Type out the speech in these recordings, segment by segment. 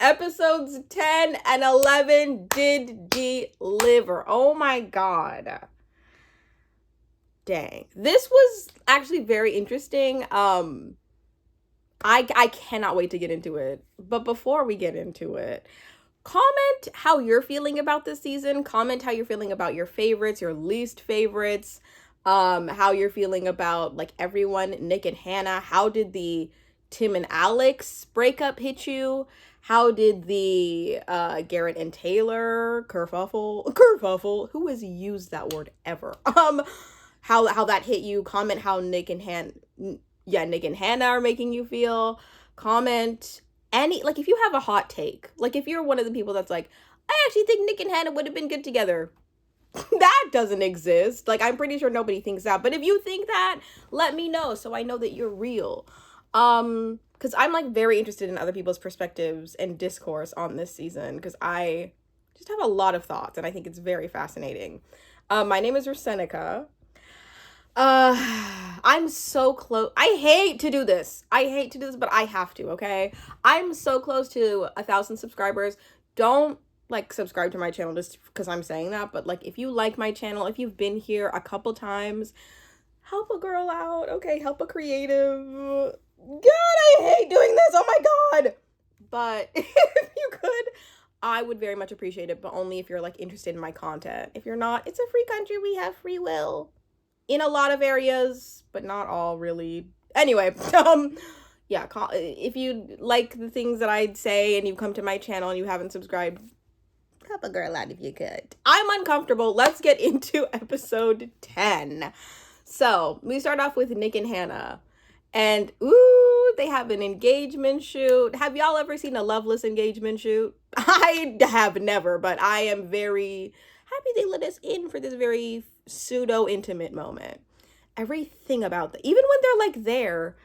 Episodes 10 and 11 did deliver. Oh my God. Dang. This was actually very interesting. I cannot wait to get into it. But before we get into it, comment how you're feeling about this season. Comment how you're feeling about your favorites, your least favorites. How you're feeling about like everyone, Nick and Hannah. How did the Tim and Alex breakup hit you? How did the Garrett and Taylor kerfuffle, who has used that word ever? How that hit you? Comment how Nick and Hannah are making you feel. Comment like if you have a hot take, like if you're one of the people that's like, I actually think Nick and Hannah would have been good together. That doesn't exist. Like, I'm pretty sure nobody thinks that. But if you think that, let me know so I know that you're real. Because I'm like very interested in other people's perspectives and discourse on this season because I just have a lot of thoughts and I think it's very fascinating. My name is Rasenica. I'm so close. I hate to do this, but I have to, okay? I'm so close to 1,000 subscribers. Don't like subscribe to my channel just because I'm saying that, but like if you like my channel, if you've been here a couple times, help a girl out, okay? Help a creative. God, I hate doing this. Oh my God. But if you could, I would very much appreciate it, but only if you're like interested in my content. If you're not, it's a free country. We have free will in a lot of areas, but not all really. Anyway, yeah, if you like the things that I'd say and you come to my channel and you haven't subscribed, help a girl out if you could. I'm uncomfortable. Let's get into episode 10. So we start off with Nick and Hannah. And ooh, they have an engagement shoot. Have y'all ever seen a loveless engagement shoot? I have never, but I am very happy they let us in for this very pseudo intimate moment. Everything about that, even when they're like there,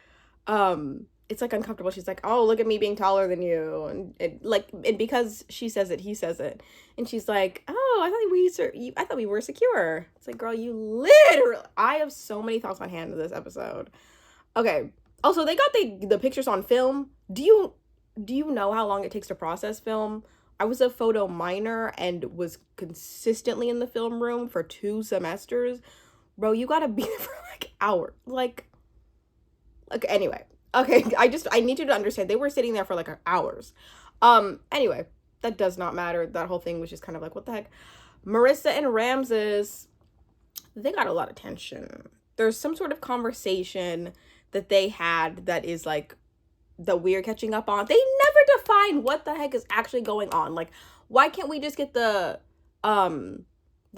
it's like uncomfortable. She's like, oh, look at me being taller than you. And because she says it, he says it. And she's like, oh, I thought we were secure. It's like, girl, you literally, I have so many thoughts on hand in this episode. Okay. Also, they got the pictures on film. Do you know how long it takes to process film? I was a photo minor and was consistently in the film room for 2 semesters. Bro, you gotta be there for like hours. Like, anyway. Okay, I need you to understand, they were sitting there for like hours. Anyway, that does not matter. That whole thing was just kind of like, what the heck? Marissa and Ramses, they got a lot of tension. There's some sort of conversation that they had that is like, that we're catching up on. They never define what the heck is actually going on. Like, why can't we just get the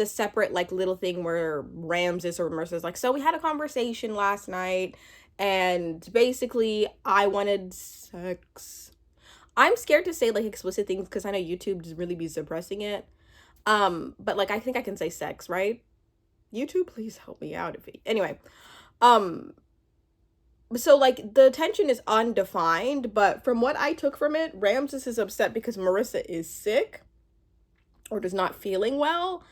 separate like little thing where Ramses or Marissa's like, so we had a conversation last night and basically I wanted sex. I'm scared to say like explicit things because I know YouTube just really be suppressing it. But like I think I can say sex, right? YouTube, please help me out. Anyway, so like the tension is undefined, but from what I took from it, Ramses is upset because Marissa is sick or does not feeling well,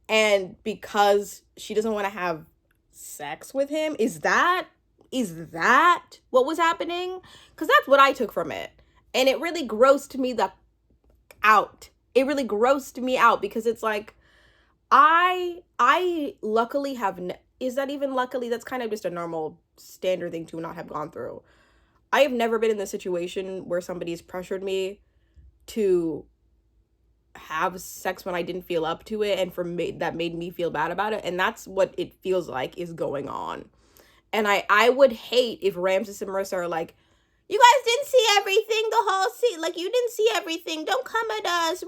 and because she doesn't want to have sex with him. Is that what was happening? Because that's what I took from it, and it really grossed me out. It really grossed me out because it's like I luckily have is that even luckily? That's kind of just a normal standard thing to not have gone through. I have never been in this situation where somebody's pressured me to have sex when I didn't feel up to it, and that made me feel bad about it, and that's what it feels like is going on. And I would hate if Ramses and Marissa are like, you guys didn't see everything the whole scene, like you didn't see everything, don't come at us.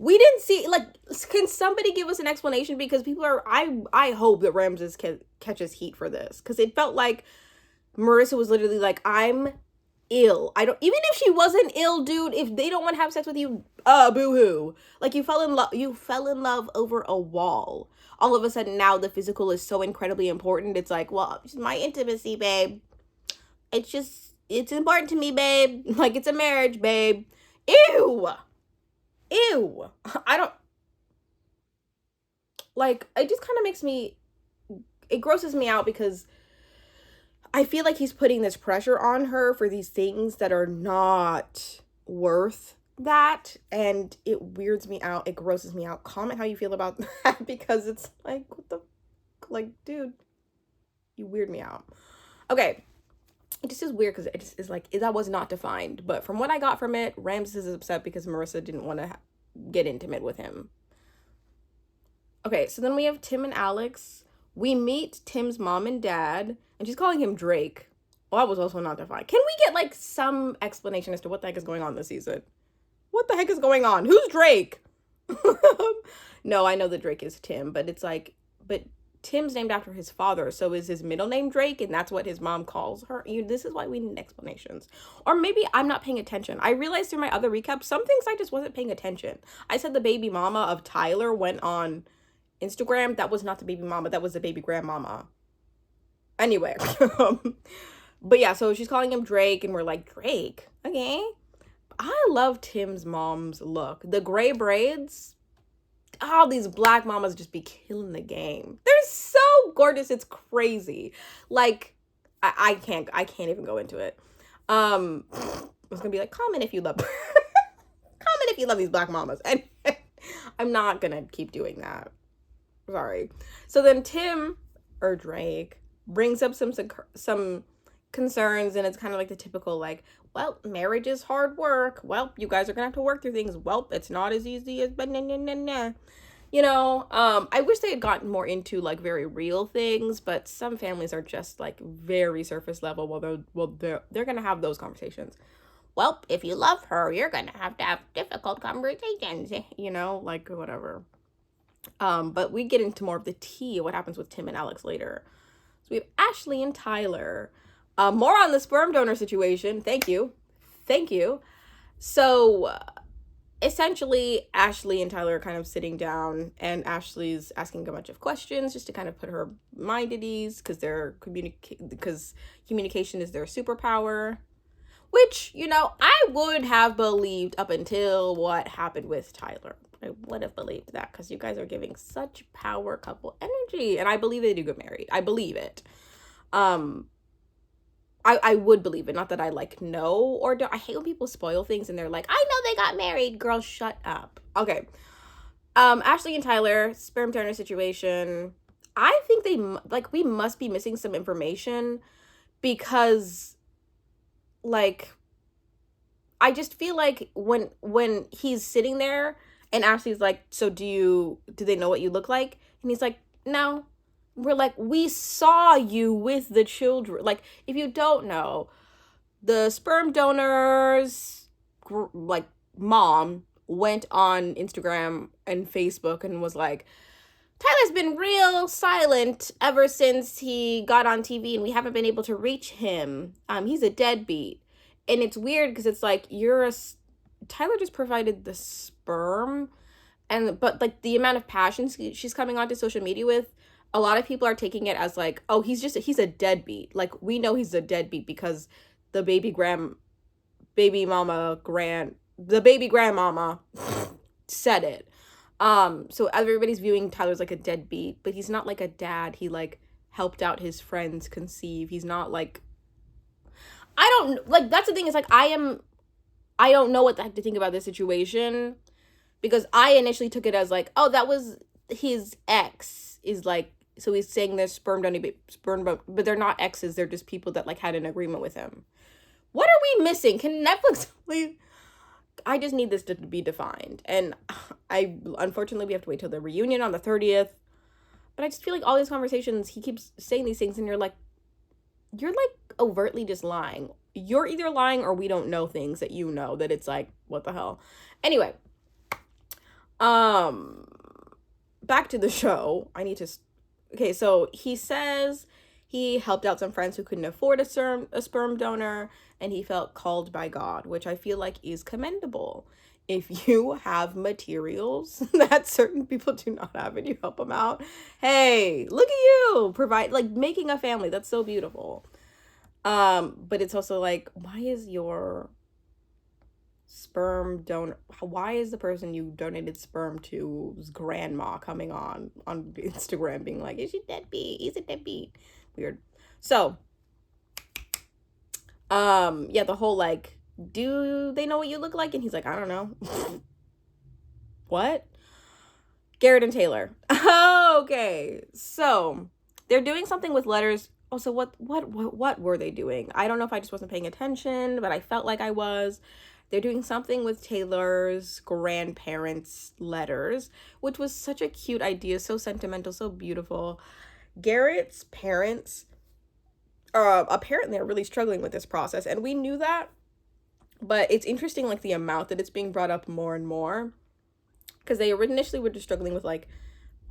We didn't see, like, can somebody give us an explanation? Because people are, I hope that Ramses catches heat for this. Because it felt like Marissa was literally like, I'm ill. Even if she wasn't ill, dude, if they don't want to have sex with you, boo-hoo. Like, you fell in love over a wall. All of a sudden, now the physical is so incredibly important. It's like, well, it's my intimacy, babe. It's important to me, babe. Like, it's a marriage, babe. Ew. I don't, like, it just kind of it grosses me out because I feel like he's putting this pressure on her for these things that are not worth that, and it weirds me out. It grosses me out. Comment how you feel about that, because it's like, what the, like, dude, you weird me out. Okay, it just is weird because it just is like, that was not defined. But from what I got from it, Ramses is upset because Marissa didn't want to get intimate with him. Okay, so then we have Tim and Alex. We meet Tim's mom and dad, and she's calling him Drake. Well, that was also not defined. Can we get like some explanation as to what the heck is going on this season? What the heck is going on? Who's Drake? No, I know that Drake is Tim, but it's like, but Tim's named after his father, so is his middle name Drake, and that's what his mom calls her? This is why we need explanations. Or maybe I'm not paying attention. I realized through my other recaps, some things I just wasn't paying attention. I said the baby mama of Tyler went on Instagram. That was not the baby mama. That was the baby grandmama. Anyway. But yeah, so she's calling him Drake, and we're like, Drake? Okay. I love Tim's mom's look. The gray braids. Oh, these black mamas just be killing the game. They're so gorgeous. It's crazy. Like, I can't even go into it. I was gonna be like, comment if you love comment if you love these black mamas. And I'm not gonna keep doing that. Sorry. So then Tim, or Drake, brings up some concerns, and it's kind of like the typical, like, well, marriage is hard work. Well, you guys are gonna have to work through things. Well, it's not as easy as you know. I wish they had gotten more into like very real things, but some families are just like very surface level. They're gonna have those conversations. Well, if you love her, you're gonna have to have difficult conversations, you know, like whatever. But we get into more of the tea, what happens with Tim and Alex later. So we have Ashley and Tyler. More on the sperm donor situation. Thank you. So, essentially, Ashley and Tyler are kind of sitting down, and Ashley's asking a bunch of questions just to kind of put her mind at ease, because communication is their superpower. Which, you know, I would have believed up until what happened with Tyler. I would have believed that, because you guys are giving such power couple energy, and I believe they do get married. I believe it. I would believe it. Not that I like know or don't. I hate when people spoil things and they're like, I know they got married. Girl, shut up. Okay. Ashley and Tyler, sperm donor situation. I think we must be missing some information, because like, I just feel like when he's sitting there and Ashley's like, so do they know what you look like? And he's like, no. We're like, we saw you with the children. Like, if you don't know, the sperm donor's like mom went on Instagram and Facebook and was like, Tyler's been real silent ever since he got on TV, and we haven't been able to reach him. He's a deadbeat. And it's weird because it's like, Tyler just provided the sperm, but like the amount of passion she's coming onto social media with, a lot of people are taking it as like, oh, he's a deadbeat. Like, we know he's a deadbeat because the baby grandmama said it. So everybody's viewing Tyler's like a deadbeat, but he's not like a dad. He like helped out his friends conceive. He's not like, that's the thing, is like, I don't know what the heck to think about this situation, because I initially took it as like, oh, that was his ex, is like, so he's saying there's sperm, but they're not exes. They're just people that like had an agreement with him. What are we missing? Can Netflix please? I just need this to be defined. And unfortunately, we have to wait till the reunion on the 30th. But I just feel like all these conversations, he keeps saying these things, and you're like overtly just lying. You're either lying or we don't know things that you know, that it's like, what the hell? Anyway, back to the show. Okay, so he says he helped out some friends who couldn't afford a sperm donor, and he felt called by God, which I feel like is commendable. If you have materials that certain people do not have and you help them out, hey, look at you, provide, like, making a family. That's so beautiful. But it's also like, why is your sperm donor, why is the person you donated sperm to's grandma coming on Instagram being like, is she deadbeat? He's a deadbeat. Weird. So, yeah, the whole like do they know what you look like? And he's like, I don't know. What? Garrett and Taylor. Okay, so they're doing something with letters. Oh, so what were they doing? I don't know if I just wasn't paying attention, but I felt like I was. They're doing something with Taylor's grandparents' letters, which was such a cute idea, so sentimental, so beautiful. Garrett's parents apparently are really struggling with this process, and we knew that, but it's interesting, like, the amount that it's being brought up more and more, because they initially were just struggling with, like,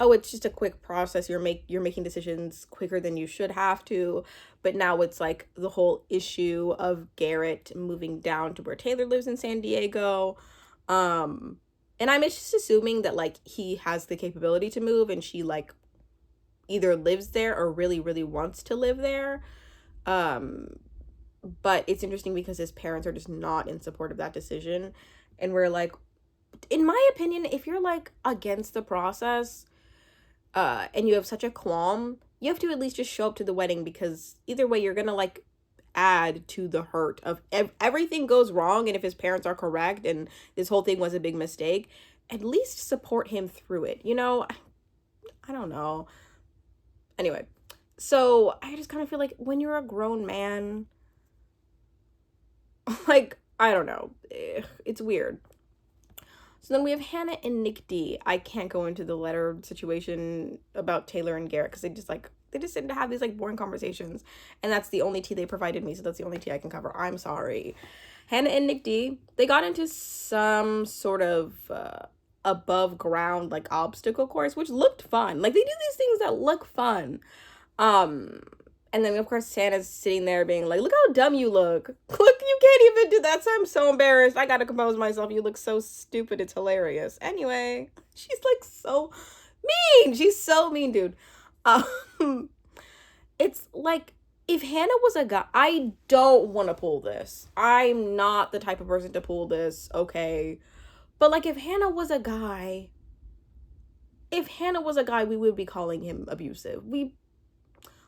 oh, it's just a quick process, you're making decisions quicker than you should have to, but now it's like the whole issue of Garrett moving down to where Taylor lives in San Diego, and I'm just assuming that, like, he has the capability to move and she, like, either lives there or really really wants to live there. But it's interesting because his parents are just not in support of that decision, and we're like, in my opinion, if you're, like, against the process, and you have such a qualm, you have to at least just show up to the wedding, because either way you're gonna, like, add to the hurt of everything goes wrong, and if his parents are correct and this whole thing was a big mistake, at least support him through it, you know? I don't know. Anyway, so I just kind of feel like when you're a grown man, like, I don't know, it's weird. So then we have Hannah and Nick D. I can't go into the letter situation about Taylor and Garrett because they just seem to have these, like, boring conversations, and that's the only tea they provided me, so that's the only tea I can cover. I'm sorry. Hannah and Nick D, they got into some sort of above ground, like, obstacle course, which looked fun. Like, they do these things that look fun. And then, of course, Santa's sitting there being like, look how dumb you look. Look, you can't even do that. So I'm so embarrassed. I gotta compose myself. You look so stupid. It's hilarious. Anyway, she's, like, so mean. She's so mean, dude. It's like, if Hannah was a guy, I don't want to pull this. I'm not the type of person to pull this, okay? But, like, if Hannah was a guy, we would be calling him abusive.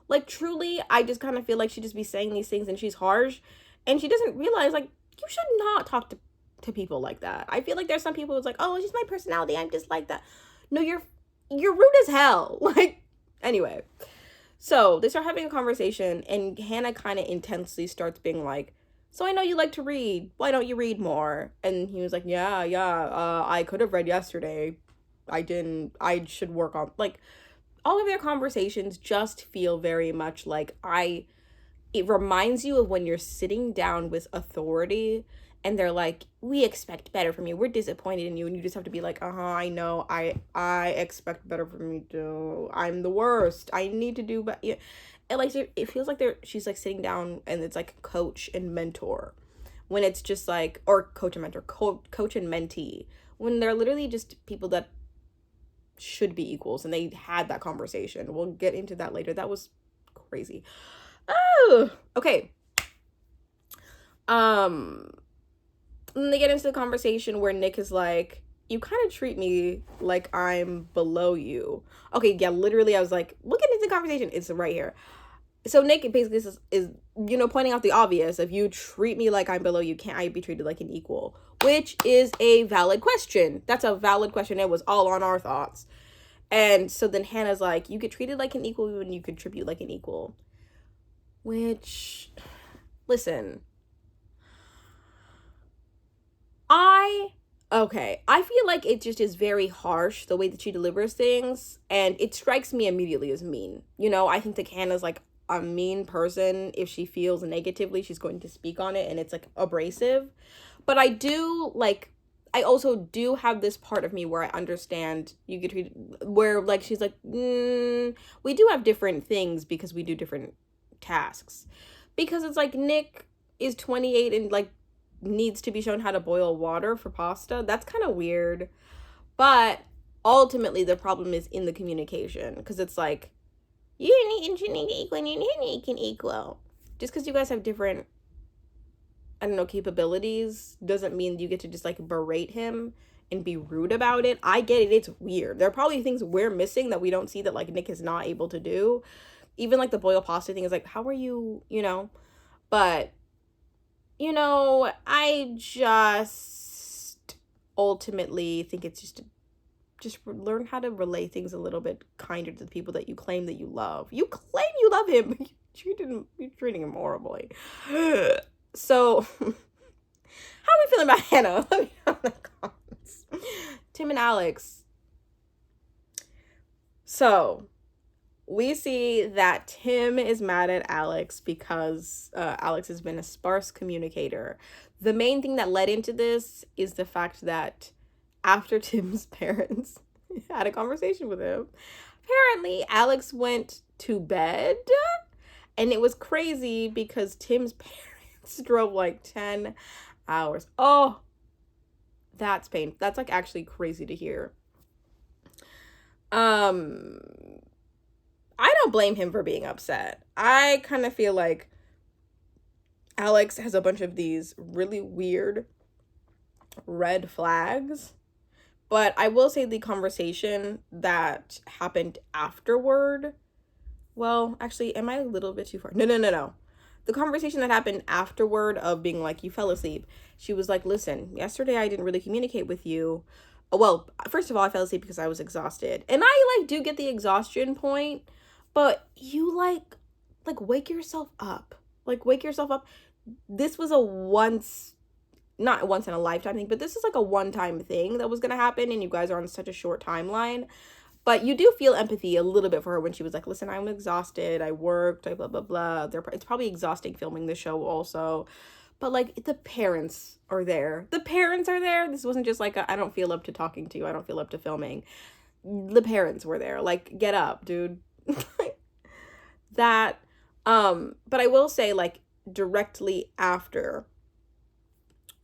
Like, truly, I just kind of feel like she'd just be saying these things and she's harsh. And she doesn't realize, like, you should not talk to people like that. I feel like there's some people who's like, oh, it's just my personality. I'm just like that. No, you're rude as hell. Like, anyway. So they start having a conversation and Hannah kind of intensely starts being like, so I know you like to read. Why don't you read more? And he was like, yeah. I could have read yesterday. I didn't. I should work on, like, all of their conversations just feel very much like it reminds you of when you're sitting down with authority and they're like, we expect better from you. We're disappointed in you. And you just have to be like, I know. I expect better from you too. I'm the worst. I need to do better. Yeah. And, like, it feels like she's, like, sitting down and it's like coach and mentor, when it's just like, or coach and mentor, coach and mentee, when they're literally just people that should be equals, and they had that conversation. We'll get into that later. That was crazy. Oh, okay. And they get into the conversation where Nick is like, you kind of treat me like I'm below you. Okay, yeah, literally, I was like, look into the conversation. It's right here. So Nick basically is pointing out the obvious. If you treat me like I'm below you, can't I be treated like an equal? Which is a valid question. That's a valid question. It was all on our thoughts. And so then Hannah's like, you get treated like an equal when you contribute like an equal. Which, listen, I feel like it just is very harsh, the way that she delivers things, and it strikes me immediately as mean. I think that Hannah's, like, a mean person. If she feels negatively, she's going to speak on it, and it's, like, abrasive. But I also do have this part of me where I understand you get treated, where, like, she's like, we do have different things because we do different tasks. Because it's like, Nick is 28 and, like, needs to be shown how to boil water for pasta. That's kind of weird. But ultimately, the problem is in the communication. Because it's like, you need equal and you need equal. Just because you guys have different, I don't know, capabilities doesn't mean you get to just, like, berate him and be rude about it. I get it. It's weird. There are probably things we're missing that we don't see that, like, Nick is not able to do. Even, like, the boil pasta thing is like, how are you, But I just ultimately think it's just learn how to relay things a little bit kinder to the people that you claim that you love. You claim you love him, but you're treating him horribly. So, how are we feeling about Hannah? Let me know in the comments. Tim and Alex. So, we see that Tim is mad at Alex because Alex has been a sparse communicator. The main thing that led into this is the fact that after Tim's parents had a conversation with him, apparently Alex went to bed, and it was crazy because Tim's parents drove like 10 hours. Oh, that's pain. That's like actually crazy to hear. I don't blame him for being upset. I kind of feel like Alex has a bunch of these really weird red flags. But I will say the conversation that happened afterward. Well, actually, am I a little bit too far? No. The conversation that happened afterward of being like, you fell asleep. She was like, listen, yesterday I didn't really communicate with you. Well, first of all, I fell asleep because I was exhausted. And I do get the exhaustion point. But you wake yourself up. Wake yourself up. This was not once in a lifetime thing, but this is like a one-time thing that was going to happen, and you guys are on such a short timeline. But you do feel empathy a little bit for her when she was like, listen, I'm exhausted. I worked. I blah, blah, blah. It's probably exhausting filming the show also. But, the parents are there. The parents are there. This wasn't just I don't feel up to talking to you. I don't feel up to filming. The parents were there. Get up, dude. That but I will say directly after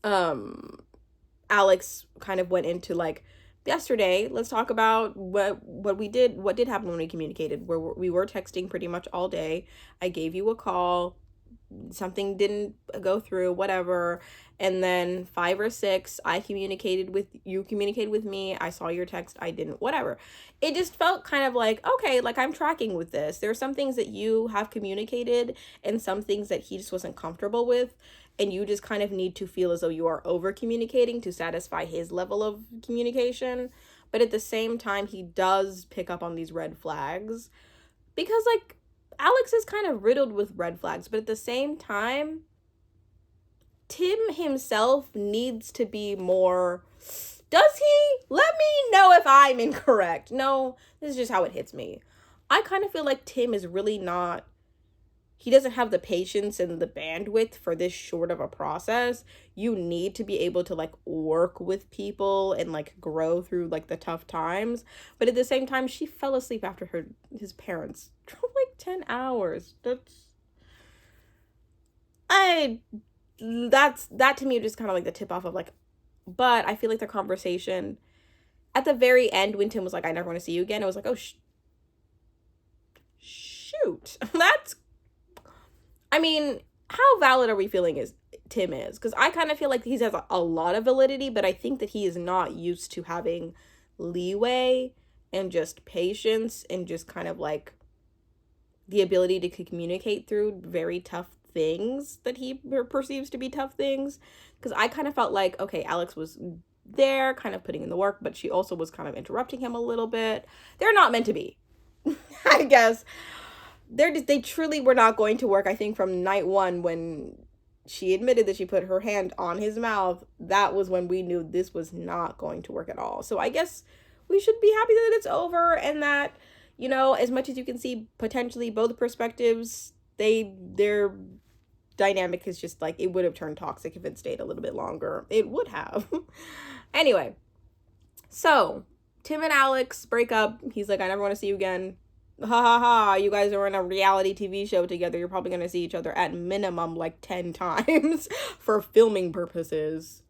Alex kind of went into yesterday, let's talk about what did happen when we communicated. We were texting pretty much all day. I gave you a call, something didn't go through, whatever, and then 5 or 6 you communicated with me, I saw your text, I didn't, whatever. It just felt kind of okay, I'm tracking with this. There are some things that you have communicated and some things that he just wasn't comfortable with, and you just kind of need to feel as though you are over communicating to satisfy his level of communication. But at the same time, he does pick up on these red flags because Alex is kind of riddled with red flags, but at the same time, Tim himself needs to be more. Does he? Let me know if I'm incorrect. No, this is just how it hits me. I kind of feel like Tim is really not. He doesn't have the patience and the bandwidth for this short of a process. You need to be able to work with people and grow through the tough times. But at the same time, she fell asleep after his parents drove 10 hours. That to me just kind of the tip off of but I feel the conversation at the very end when Tim was I never want to see you again, it was oh shoot. I mean, how valid are we feeling Tim is? Because I kind of feel he has a lot of validity, but I think that he is not used to having leeway and just patience and just kind of the ability to communicate through very tough things that he perceives to be tough things. Because I kind of felt okay, Alex was there kind of putting in the work, but she also was kind of interrupting him a little bit. They're not meant to be. I guess they truly were not going to work. I think from night 1 when she admitted that she put her hand on his mouth, that was when we knew this was not going to work at all. So I guess we should be happy that it's over, and that as much as you can see potentially both perspectives, their dynamic is just it would have turned toxic if it stayed a little bit longer. It would have. Anyway, so Tim and Alex break up. He's I never want to see you again. Ha ha ha, you guys are in a reality TV show together. You're probably going to see each other at minimum 10 times for filming purposes.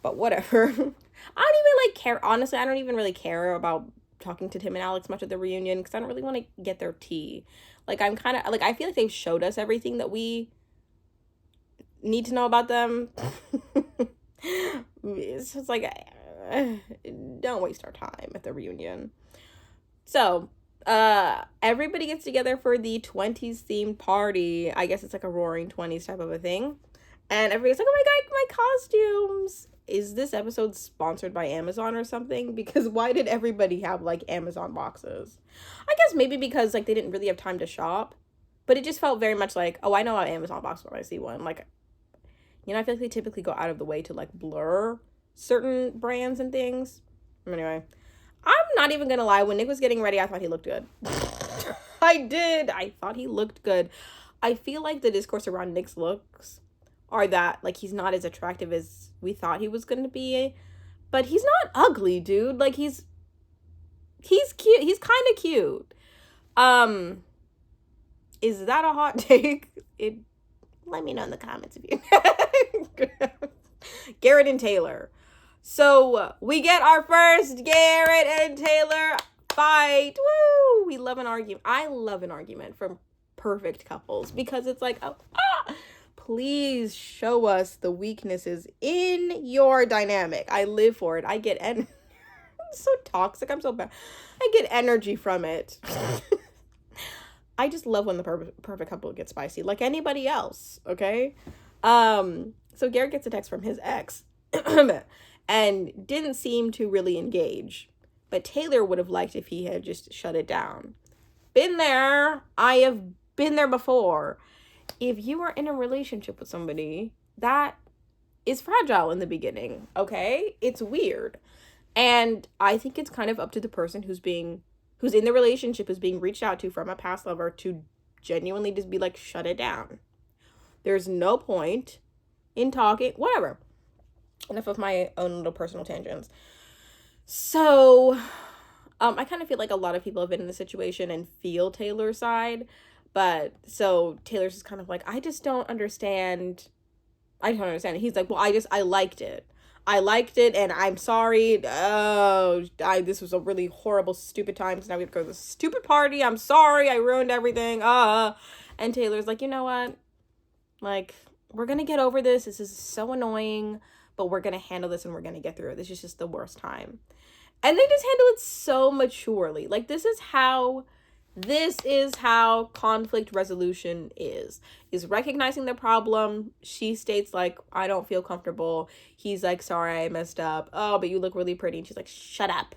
But whatever. I don't even care. Honestly, I don't even really care about talking to Tim and Alex much at the reunion because I don't really want to get their tea. I'm kind of I feel they've showed us everything that we need to know about them. It's just don't waste our time at the reunion. So everybody gets together for the 20s themed party. I guess it's a roaring 20s type of a thing. And everybody's like, oh my god, my costumes. Is this episode sponsored by Amazon or something? Because why did everybody have like Amazon boxes? I guess maybe because like they didn't really have time to shop. But it just felt very much like, oh, I know an Amazon box when I see one. Like, you know, I feel like they typically go out of the way to like blur certain brands and things. Anyway, I'm not even gonna lie. When Nick was getting ready, I thought he looked good. I did. I thought he looked good. I feel like the discourse around Nick's looks are that like he's not as attractive as we thought he was gonna be, but he's not ugly, dude. Like he's cute. He's kind of cute. Is that a hot take? Let me know in the comments if you. Garrett and Taylor. So we get our first Garrett and Taylor fight. Woo! We love an argument. I love an argument from perfect couples because it's like, please show us the weaknesses in your dynamic. I live for it. I get I'm so toxic. I'm so bad. I get energy from it. I just love when the perfect couple gets spicy, like anybody else, okay? So Garrett gets a text from his ex and didn't seem to really engage. But Taylor would have liked if he had just shut it down. Been there. I have been there before. If you are in a relationship with somebody, that is fragile in the beginning, okay? It's weird. And I think it's kind of up to the person who's in the relationship, is being reached out to from a past lover, to genuinely just be like, shut it down. There's no point in talking, whatever. Enough of my own little personal tangents. So, I kind of feel like a lot of people have been in this situation and feel Taylor's side. But, so, Taylor's just kind of like, I don't understand. He's like, well, I liked it. I liked it, and I'm sorry. This was a really horrible, stupid time, so now we have to go to this stupid party. I'm sorry, I ruined everything. And Taylor's like, you know what? Like, we're gonna get over this. This is so annoying, but we're gonna handle this, and we're gonna get through it. This is just the worst time. And they just handle it so maturely. Like, this is how conflict resolution is recognizing the problem. She states like, I don't feel comfortable. He's like, sorry, I messed up. Oh, but you look really pretty. And she's like, shut up.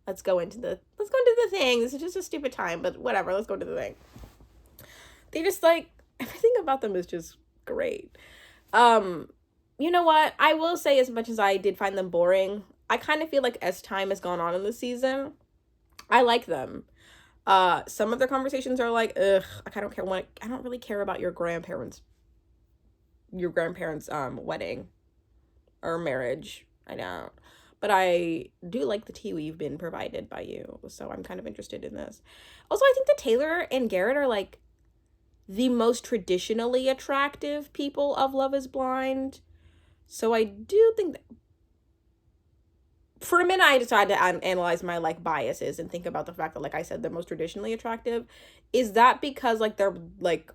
Let's go into the thing. This is just a stupid time, but whatever. Let's go to the thing. They just like, everything about them is just great. You know what? I will say, as much as I did find them boring, I kind of feel like as time has gone on in the season, I like them. Some of their conversations are like, ugh, I don't really care about your grandparents' wedding or marriage. I don't. But I do like the tea we've been provided by you. So I'm kind of interested in this. Also, I think that Taylor and Garrett are like the most traditionally attractive people of Love is Blind. So I do think that for a minute, I decided to analyze my like biases and think about the fact that, like I said, they're most traditionally attractive. Is that because like they're like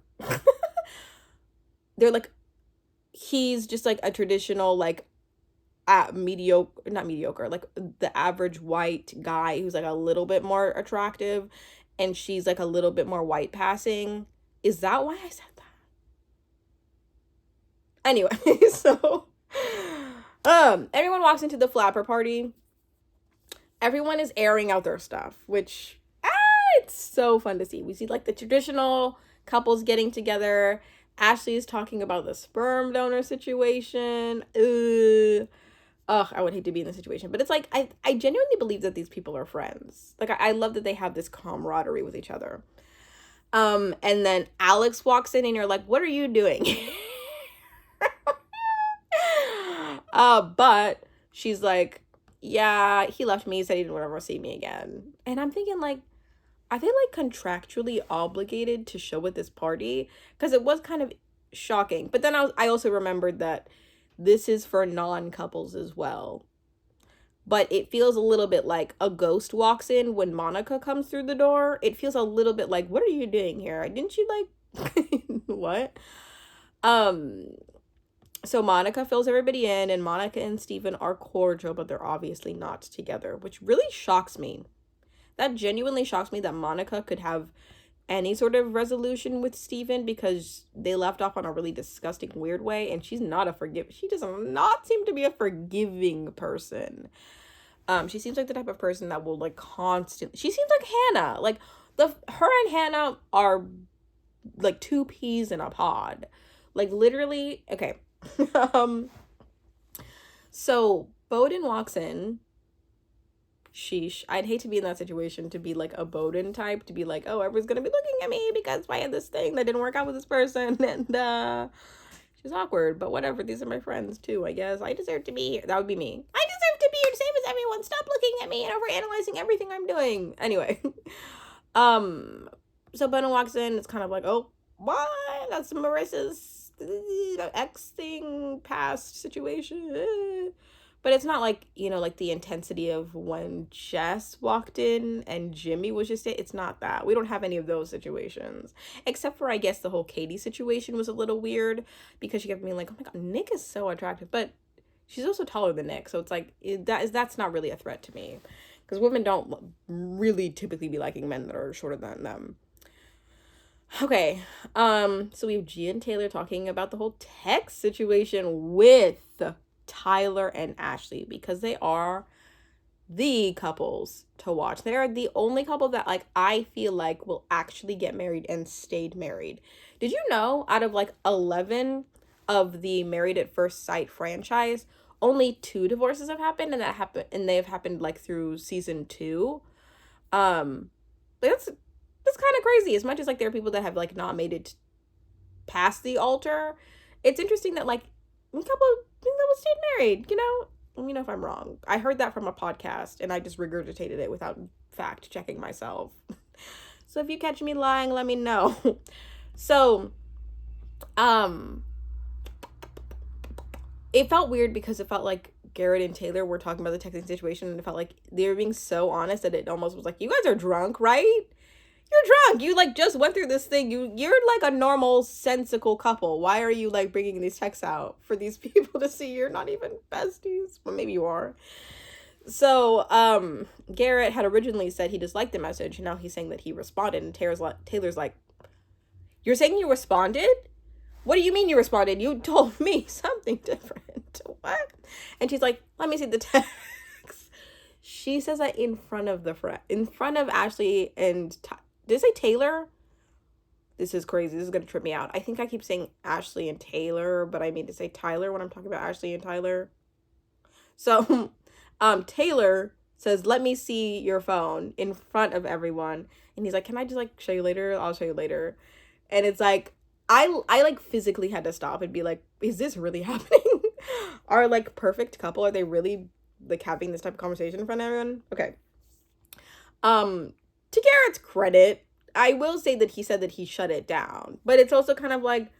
he's just like a traditional like not mediocre, like the average white guy who's like a little bit more attractive, and she's like a little bit more white passing? Is that why I said that? Anyway, so everyone walks into the flapper party. Everyone is airing out their stuff, which it's so fun to see. We see like the traditional couples getting together. Ashley is talking about the sperm donor situation. I would hate to be in this situation, but it's like I genuinely believe that these people are friends. Like I love that they have this camaraderie with each other. And then Alex walks in and you're like, what are you doing? But she's like, yeah, he left me, said he didn't ever see me again. And I'm thinking like, are they like contractually obligated to show at this party? Because it was kind of shocking. But then I also remembered that this is for non-couples as well. But it feels a little bit like a ghost walks in when Monica comes through the door. It feels a little bit like, what are you doing here? Didn't you like, what? So Monica fills everybody in, and Monica and Steven are cordial, but they're obviously not together, which really shocks me. That genuinely shocks me that Monica could have any sort of resolution with Steven because they left off on a really disgusting, weird way, and she does not seem to be a forgiving person. She seems like the type of person that will like constantly, she seems like Hannah. Like her and Hannah are like two peas in a pod. Like literally, okay. So Bowden walks in. Sheesh. I'd hate to be in that situation, to be like a Bowden type, to be like, oh, everyone's gonna be looking at me because I had this thing that didn't work out with this person, and she's awkward, but whatever, these are my friends too, I guess. I deserve to be here. That would be me. I deserve to be here, same as everyone. Stop looking at me and overanalyzing everything I'm doing. Anyway. So Bowden walks in, it's kind of like, oh, why? That's Marissa's ex thing, past situation. But it's not like, you know, like the intensity of when Jess walked in and Jimmy was just it. It's not that. We don't have any of those situations. Except for, I guess, the whole Katie situation was a little weird because she kept being like, oh my God, Nick is so attractive. But she's also taller than Nick. So it's like, that's not really a threat to me. Because women don't really typically be liking men that are shorter than them. Okay. So we have Gia and Taylor talking about the whole text situation with Tyler and Ashley, because they are the couples to watch. They are the only couple that like I feel like will actually get married and stayed married. Did you know out of like 11 of the Married at First Sight franchise, only 2 divorces have happened, and they've happened like through season 2. That's kind of crazy. As much as like there are people that have like not made it past the altar, it's interesting that like a couple stayed married, you know? Let me know if I'm wrong. I heard that from a podcast and I just regurgitated it without fact checking myself. So if you catch me lying, let me know. So, it felt weird because it felt like Garrett and Taylor were talking about the texting situation, and it felt like they were being so honest that it almost was like, you guys are drunk, right? You're drunk. You like just went through this thing. You're like a normal, sensical couple. Why are you like bringing these texts out for these people to see? You're not even besties. Well, maybe you are. So, Garrett had originally said he disliked the message, and now he's saying that he responded, and Taylor's like, you're saying you responded? What do you mean you responded? You told me something different. What? And she's like, let me see the text. She says that in front of Ashley and did I say Taylor? This is crazy. This is going to trip me out. I think I keep saying Ashley and Taylor, but I mean to say Tyler when I'm talking about Ashley and Tyler. So, Taylor says, let me see your phone in front of everyone. And he's like, can I just like show you later? I'll show you later. And it's like, I like physically had to stop and be like, is this really happening? Our like perfect couple, are they really like having this type of conversation in front of everyone? Okay. To Garrett's credit, I will say that he said that he shut it down. But it's also kind of like,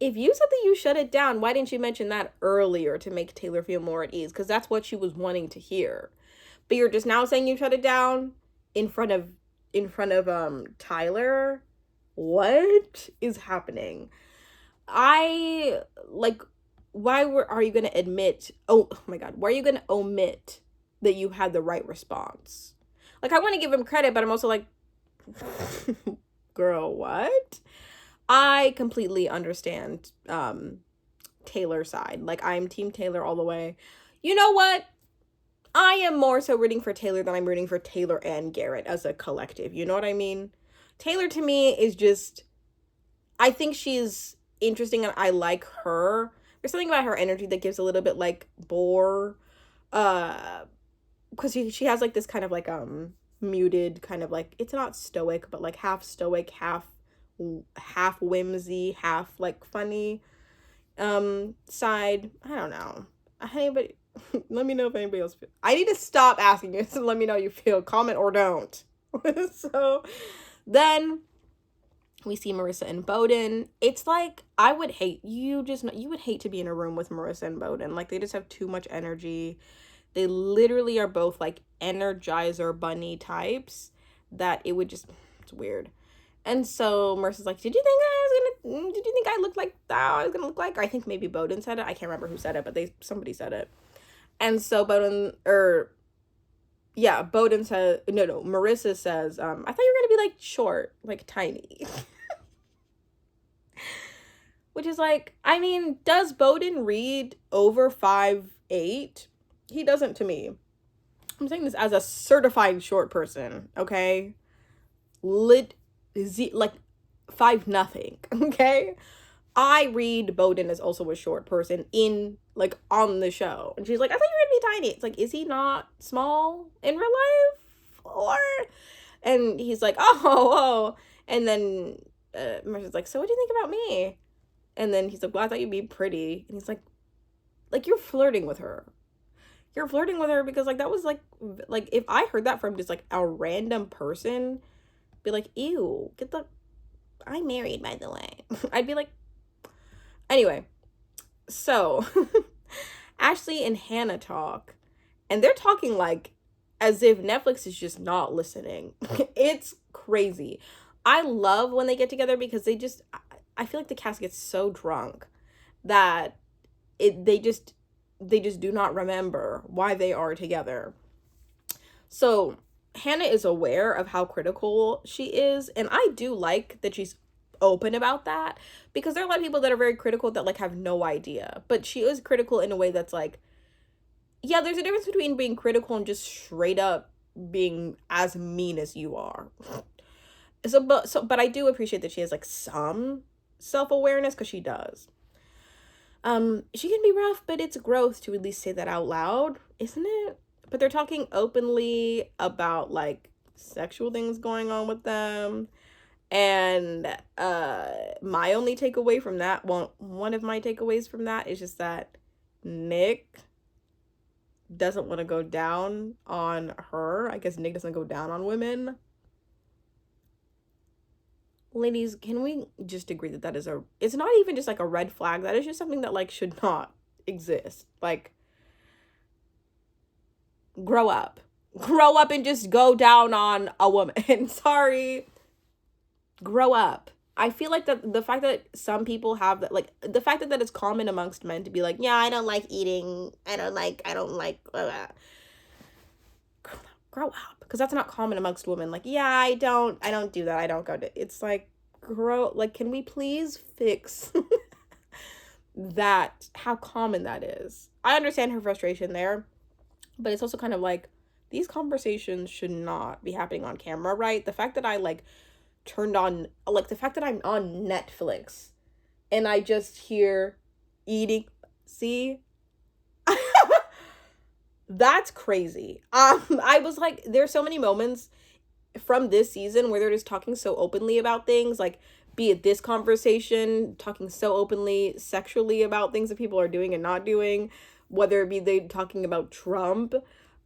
if you said that you shut it down, why didn't you mention that earlier to make Taylor feel more at ease? Because that's what she was wanting to hear. But you're just now saying you shut it down in front of Tyler. What is happening? Are you going to admit, oh my God, why are you going to omit that you had the right response? Like, I want to give him credit, but I'm also like, girl, what? I completely understand Taylor's side. Like, I'm Team Taylor all the way. You know what? I am more so rooting for Taylor than I'm rooting for Taylor and Garrett as a collective. You know what I mean? Taylor to me is just, I think she's interesting and I like her. There's something about her energy that gives a little bit like bore. Because she has like this kind of like muted kind of like, it's not stoic, but like half stoic, half whimsy, half like funny side. I don't know. Anybody let me know if anybody else I need to stop asking you, so let me know how you feel. Comment or don't. So then we see Marissa and Bowden. It's like, I would hate, you would hate to be in a room with Marissa and Bowden. Like, they just have too much energy. They literally are both like Energizer bunny types that it would just, it's weird. And so Marissa's like, did you think I looked like that? I was gonna look like, or I think maybe Bowden said it. I can't remember who said it, but somebody said it. And so yeah, Bowden says, no, Marissa says, I thought you were gonna be like short, like tiny. Which is like, I mean, does Bowden read over 5'8"? He doesn't to me. I'm saying this as a certified short person, okay? Like 5'0", okay? I read Bowden as also a short person in, like, on the show. And she's like, I thought you were gonna be tiny. It's like, is he not small in real life? Or, and he's like, oh. And then Marissa's like, so what do you think about me? And then he's like, well, I thought you'd be pretty. And he's like, you're flirting with her. You're flirting with her because, like, that was, like, if I heard that from just, like, a random person, be like, ew, I'm married, by the way. I'd be like, anyway. So, Ashley and Hannah talk, and they're talking, like, as if Netflix is just not listening. It's crazy. I love when they get together because I feel like the cast gets so drunk that they just do not remember why they are together. So Hannah is aware of how critical she is, and I do like that she's open about that, because there are a lot of people that are very critical that, like, have no idea. But she is critical in a way that's like, yeah, there's a difference between being critical and just straight up being as mean as you are. But I do appreciate that she has, like, some self-awareness, because she does. She can be rough, but it's growth to at least say that out loud, isn't it? But they're talking openly about, like, sexual things going on with them. And my only takeaway from that, one of my takeaways from that is just that Nick doesn't want to go down on her. I guess Nick doesn't go down on women. Ladies, can we just agree that it's not even just, like, a red flag. That is just something that, like, should not exist. Like, grow up and just go down on a woman. Sorry. Grow up. I feel like the fact that some people have that, like, the fact that it's common amongst men to be like, yeah, I don't like eating, I don't like blah, blah. Grow up, because that's not common amongst women. Like, yeah, I don't do that, I don't go to, it's like, can we please fix that, how common that is? I understand her frustration there, but it's also kind of like, these conversations should not be happening on camera, right? The fact that I, like, turned on, like, the fact that I'm on Netflix and I just hear eating, see? That's crazy. I was like, there's so many moments from this season where they're just talking so openly about things, like, be it this conversation, talking so openly sexually about things that people are doing and not doing, whether it be they talking about Trump,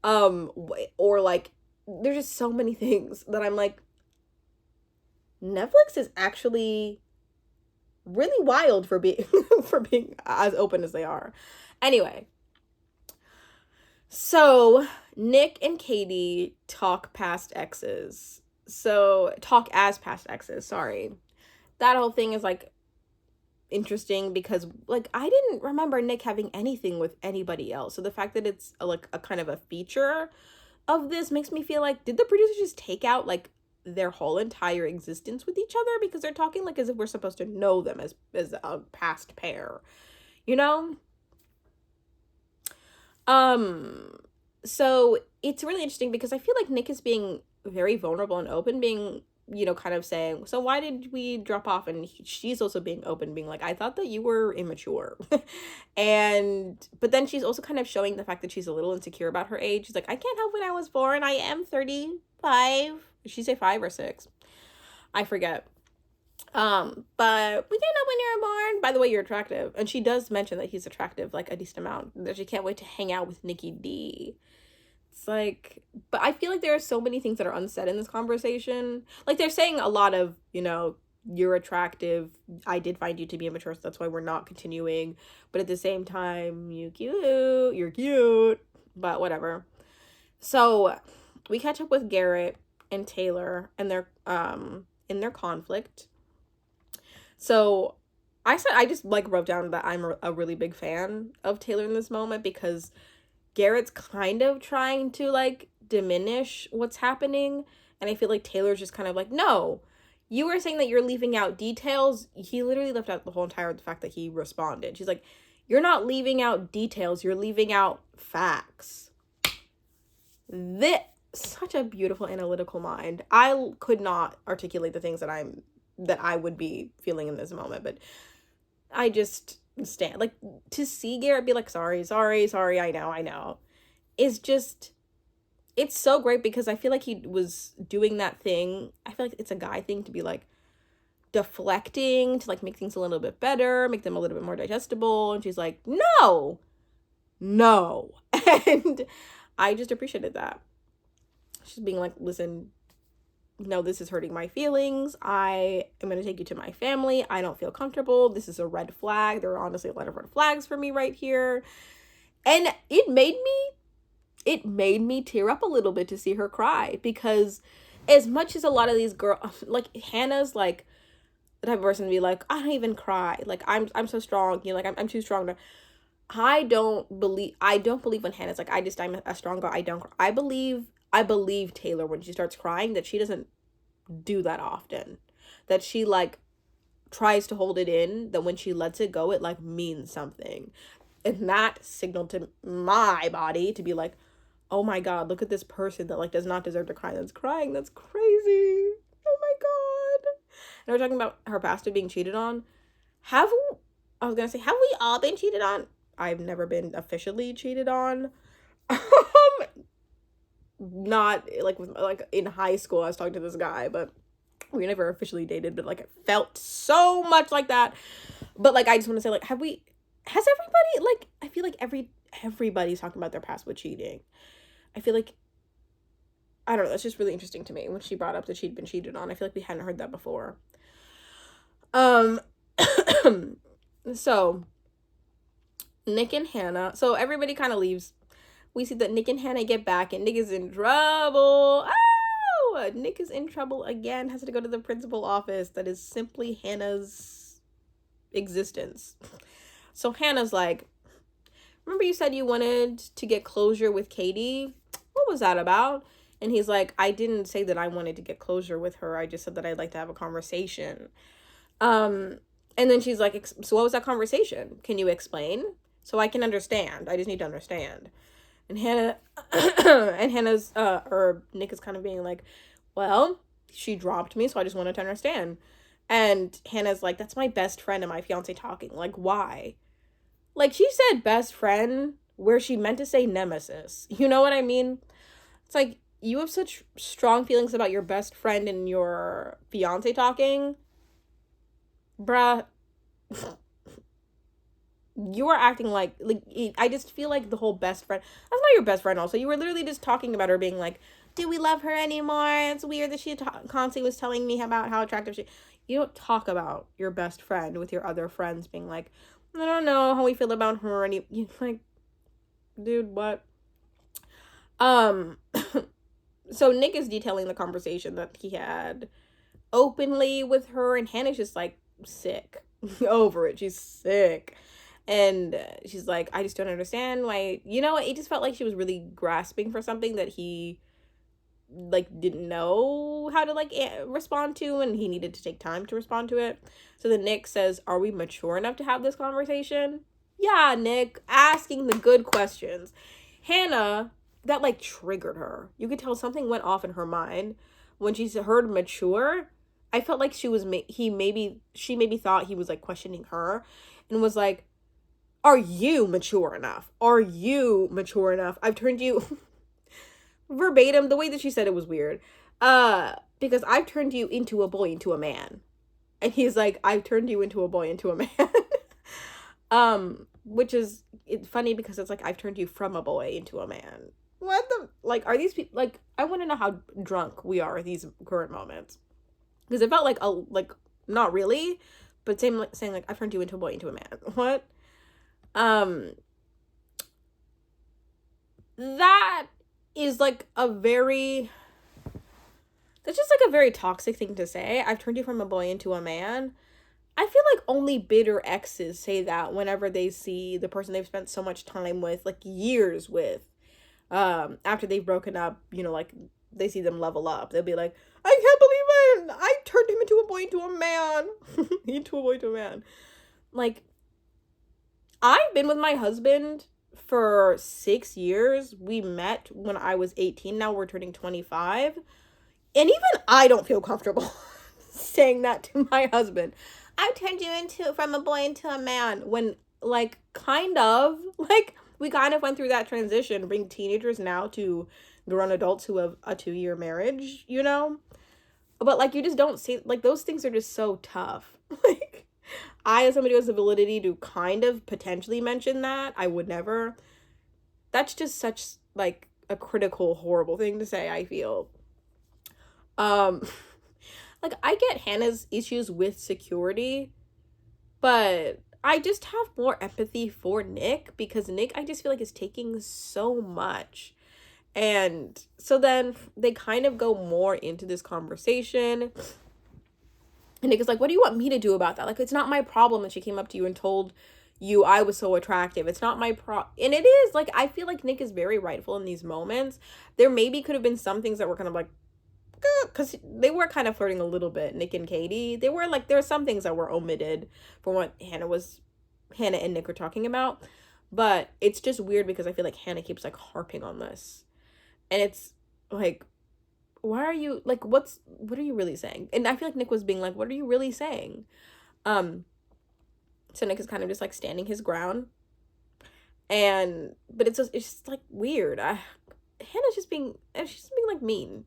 or, like, there's just so many things that I'm like, Netflix is actually really wild for being for being as open as they are. Anyway, so Nick and Katie talk as past exes. Sorry. That whole thing is, like, interesting because, like, I didn't remember Nick having anything with anybody else. So the fact that it's like a kind of a feature of this makes me feel like, did the producers just take out, like, their whole entire existence with each other, because they're talking, like, as if we're supposed to know them as a past pair, you know? So it's really interesting because I feel like Nick is being very vulnerable and open, being, you know, kind of saying, so why did we drop off? And she's also being open, being like, I thought that you were immature. But then she's also kind of showing the fact that she's a little insecure about her age. She's like, I can't help when I was born. I am 35. Did she say 5 or 6? I forget. But we can't know when you're born. By the way, you're attractive. And she does mention that he's attractive, like, a decent amount. That she can't wait to hang out with Nikki D. It's like, but I feel like there are so many things that are unsaid in this conversation. Like, they're saying a lot of, you know, you're attractive, I did find you to be immature, so that's why we're not continuing. But at the same time, you're cute. But whatever. So we catch up with Garrett and Taylor and their in their conflict. So I just, like, wrote down that I'm a really big fan of Taylor in this moment, because Garrett's kind of trying to, like, diminish what's happening. And I feel like Taylor's just kind of like, no, you were saying that you're leaving out details. He literally left out the whole entire the fact that he responded. She's like, you're not leaving out details, you're leaving out facts. This such a beautiful analytical mind. I could not articulate the things that I would be feeling in this moment, but I just stand, like, to see Garrett be like, sorry, I know, is just, it's so great, because I feel like he was doing that thing. I feel like it's a guy thing to be like deflecting to like make things a little bit better, make them a little bit more digestible. And she's like, no. And I just appreciated that. She's being like, listen, no, this is hurting my feelings. I am going to take you to my family. I don't feel comfortable. This is a red flag. There are honestly a lot of red flags for me right here. And it made me tear up a little bit to see her cry, because as much as a lot of these girls, like Hannah's like the type of person to be like, I don't even cry. Like, I'm so strong. You know, like, I'm too strong to, I don't believe when Hannah's like, I'm a strong girl. I don't cry. I believe Taylor when she starts crying, that she doesn't do that often, that she like tries to hold it in, that when she lets it go, it like means something. And that signaled to my body to be like, oh my God, look at this person that like does not deserve to cry, that's crying. That's crazy. Oh my God. And we're talking about her pastor being cheated on. Have we all been cheated on? I've never been officially cheated on. Not like with, like in high school, I was talking to this guy, but we never officially dated, but like it felt so much like that. But like, I just want to say, like, has everybody, like, I feel like everybody's talking about their past with cheating. I feel like, I don't know, that's just really interesting to me when she brought up that she'd been cheated on. I feel like we hadn't heard that before. So Nick and Hannah, so everybody kind of leaves. We see that Nick and Hannah get back, and Nick is in trouble. Oh, Nick is in trouble again, has to go to the principal office. That is simply Hannah's existence. So Hannah's like, remember you said you wanted to get closure with Katie? What was that about? And he's like, I didn't say that I wanted to get closure with her. I just said that I'd like to have a conversation. And then she's like, so what was that conversation? Can you explain? So I can understand. I just need to understand. And Hannah's, or Nick is kind of being like, well, she dropped me, so I just wanted to understand. And Hannah's like, that's my best friend and my fiance talking. Like, why? Like, she said best friend where she meant to say nemesis. You know what I mean? It's like, you have such strong feelings about your best friend and your fiance talking. Bruh. You are acting like, I just feel like the whole best friend, that's not your best friend also. You were literally just talking about her being like, do we love her anymore? It's weird that she constantly was telling me about how attractive she, you don't talk about your best friend with your other friends being like, I don't know how we feel about her, and you like, dude, what? So Nick is detailing the conversation that he had openly with her, and Hannah's just like sick over it. She's sick. And she's like, I just don't understand why, you know, it just felt like she was really grasping for something that he, like, didn't know how to, like, respond to, and he needed to take time to respond to it. So then Nick says, are we mature enough to have this conversation? Yeah, Nick, asking the good questions. Hannah, that, like, triggered her. You could tell something went off in her mind when she heard mature. I felt like she maybe thought he was, like, questioning her, and was like, are you mature enough? Are you mature enough? I've turned you verbatim. The way that she said it was weird. Because I've turned you into a boy, into a man. And he's like, I've turned you into a boy, into a man. Which is, it's funny because it's like, I've turned you from a boy into a man. What the, like, are these people, like, I want to know how drunk we are at these current moments. Because it felt like, not really, but saying like, I've turned you into a boy, into a man. What? That is like that's just like a very toxic thing to say. I've turned you from a boy into a man. I feel like only bitter exes say that whenever they see the person they've spent so much time with, like years with, after they've broken up, you know, like, they see them level up. They'll be like, I can't believe it! I turned him into a boy, into a man. Into a boy, into a man. Like, I've been with my husband for 6 years. We met when I was 18. Now we're turning 25. And even I don't feel comfortable saying that to my husband. I turned you into from a boy into a man, when, like, kind of, like, we kind of went through that transition, being teenagers now to grown adults who have a 2-year marriage, you know? But, like, you just don't see, like, those things are just so tough. Like, I, as somebody who has the ability to kind of potentially mention that, I would never. That's just such, like, a critical, horrible thing to say, I feel. Um, like, I get Hannah's issues with security, but I just have more empathy for Nick, because Nick, I just feel like, is taking so much. And so then they kind of go more into this conversation. And Nick is like, what do you want me to do about that? Like, it's not my problem that she came up to you and told you I was so attractive. It's not my and it is, like, I feel like Nick is very rightful in these moments. There maybe could have been some things that were kind of like, because they were kind of flirting a little bit, Nick and Katie. They were like, there are some things that were omitted from what Hannah and Nick were talking about. But it's just weird because I feel like Hannah keeps, like, harping on this. And it's like, why are you, like, what are you really saying? And I feel like Nick was being like, what are you really saying? So Nick is kind of just, like, standing his ground. But it's just like, weird. Hannah's just being like, mean.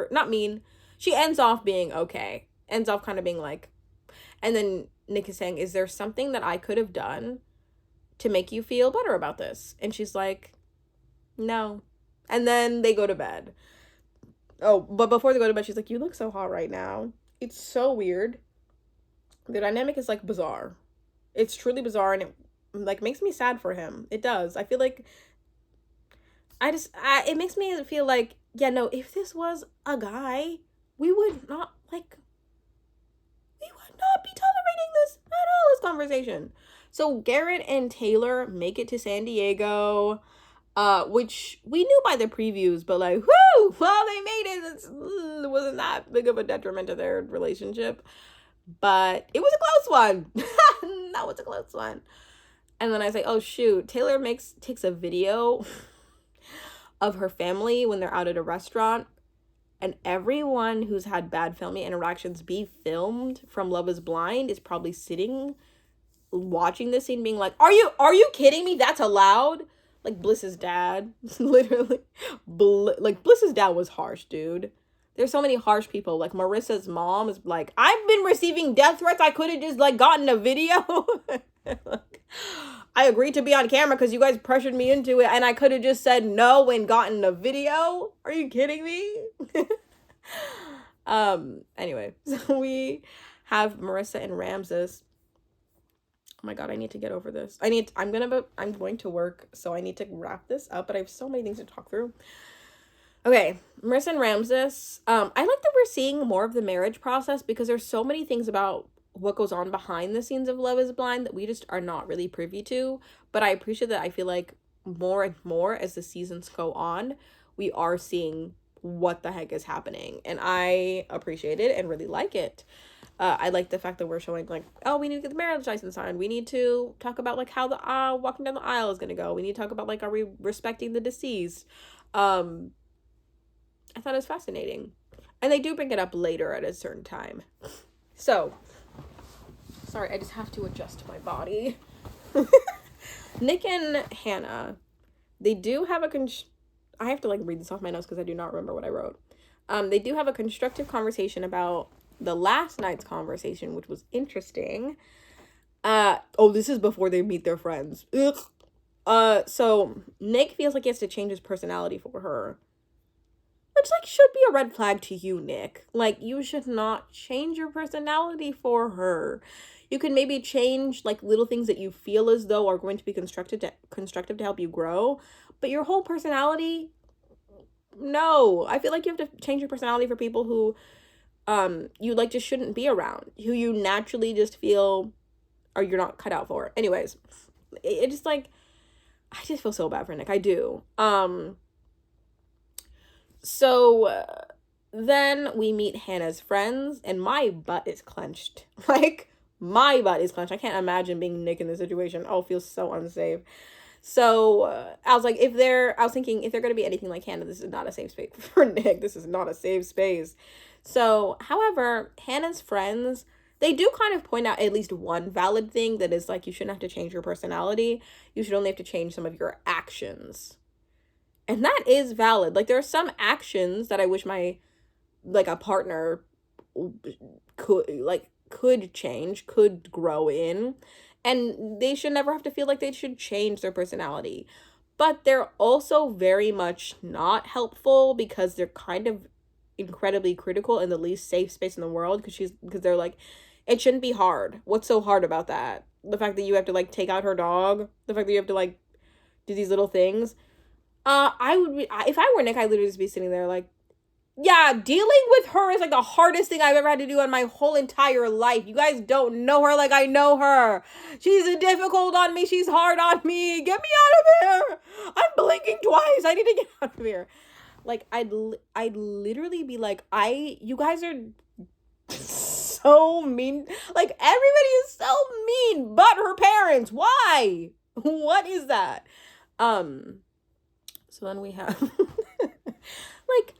Not mean. She ends off being okay. Ends off kind of being like, and then Nick is saying, is there something that I could have done to make you feel better about this? And she's like, no. And then they go to bed. Oh, but before they go to bed, she's like, you look so hot right now. It's so weird. The dynamic is, like, bizarre. It's truly bizarre, and it, like, makes me sad for him. It does. I feel like it makes me feel like, yeah, no, if this was a guy, we would not be tolerating this at all, this conversation. So Garrett and Taylor make it to San Diego, which we knew by the previews, but, like, whoo, well, they made it. It wasn't that big of a detriment to their relationship, but it was a close one. That was a close one. And then I say, oh shoot, Taylor takes a video of her family when they're out at a restaurant, and everyone who's had bad family interactions be filmed from Love is Blind is probably sitting watching this scene being like, are you kidding me? That's allowed? Like, Bliss's dad, literally, like, Bliss's dad was harsh, dude. There's so many harsh people. Like, Marissa's mom is like, I've been receiving death threats. I could have just, like, gotten a video. Like, I agreed to be on camera because you guys pressured me into it, and I could have just said no and gotten a video. Are you kidding me? Anyway, so we have Marissa and Ramses. Oh my god, I need to get over this. I'm going to work, so I need to wrap this up, but I have so many things to talk through. Okay, Marissa and Ramses. I like that we're seeing more of the marriage process, because there's so many things about what goes on behind the scenes of Love is Blind that we just are not really privy to. But I appreciate that. I feel like more and more as the seasons go on, we are seeing what the heck is happening, and I appreciate it and really like it. I like the fact that we're showing, like, oh, we need to get the marriage license signed. We need to talk about, like, how the walking down the aisle is gonna go. We need to talk about, like, are we respecting the deceased? I thought it was fascinating, and they do bring it up later at a certain time. So, sorry, I just have to adjust my body. Nick and Hannah, they do have I have to, like, read this off my notes because I do not remember what I wrote. They do have a constructive conversation about the last night's conversation, which was interesting. This is before they meet their friends. Ugh. So Nick feels like he has to change his personality for her, which, like, should be a red flag to you, Nick. Like, you should not change your personality for her. You can maybe change, like, little things that you feel as though are going to be constructive to help you grow, but your whole personality, no. I feel like you have to change your personality for people who you, like, just shouldn't be around, who you naturally just feel or you're not cut out for. Anyways, it just, like, I just feel so bad for Nick. I do. So then we meet Hannah's friends, and my butt is clenched. Like, my butt is clenched. I can't imagine being Nick in this situation. Oh, it feels so unsafe. So I was thinking, if they're going to be anything like Hannah, this is not a safe space for Nick. This is not a safe space. So, however, Hannah's friends, they do kind of point out at least one valid thing, that is like, you shouldn't have to change your personality. You should only have to change some of your actions. And that is valid. Like, there are some actions that I wish a partner could change, could grow in. And they should never have to feel like they should change their personality. But they're also very much not helpful, because they're kind of incredibly critical in the least safe space in the world, because they're like, it shouldn't be hard. What's so hard about that? The fact that you have to like take out her dog, the fact that you have to like do these little things. If I were Nick, I'd literally just be sitting there like, yeah, dealing with her is like the hardest thing I've ever had to do in my whole entire life. You guys don't know her like I know her. She's difficult on me. She's hard on me. Get me out of here. I'm blinking twice. I need to get out of here. Like, I'd literally be like, you guys are so mean. Like, everybody is so mean but her parents. Why? What is that? So then we have like,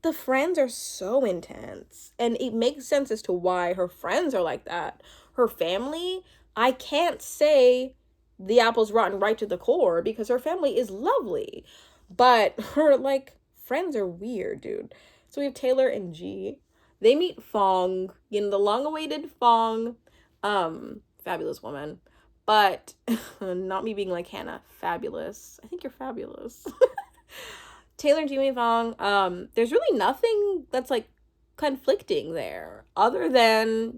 the friends are so intense, and it makes sense as to why her friends are like that. Her family, I can't say the apple's rotten right to the core, because her family is lovely, but her like friends are weird, dude. So we have Taylor and G. They meet Fong, the long-awaited Fong, fabulous woman, but not me being like, Hannah, fabulous. I think you're fabulous. Taylor and Jimmy Fong, there's really nothing that's like conflicting there, other than,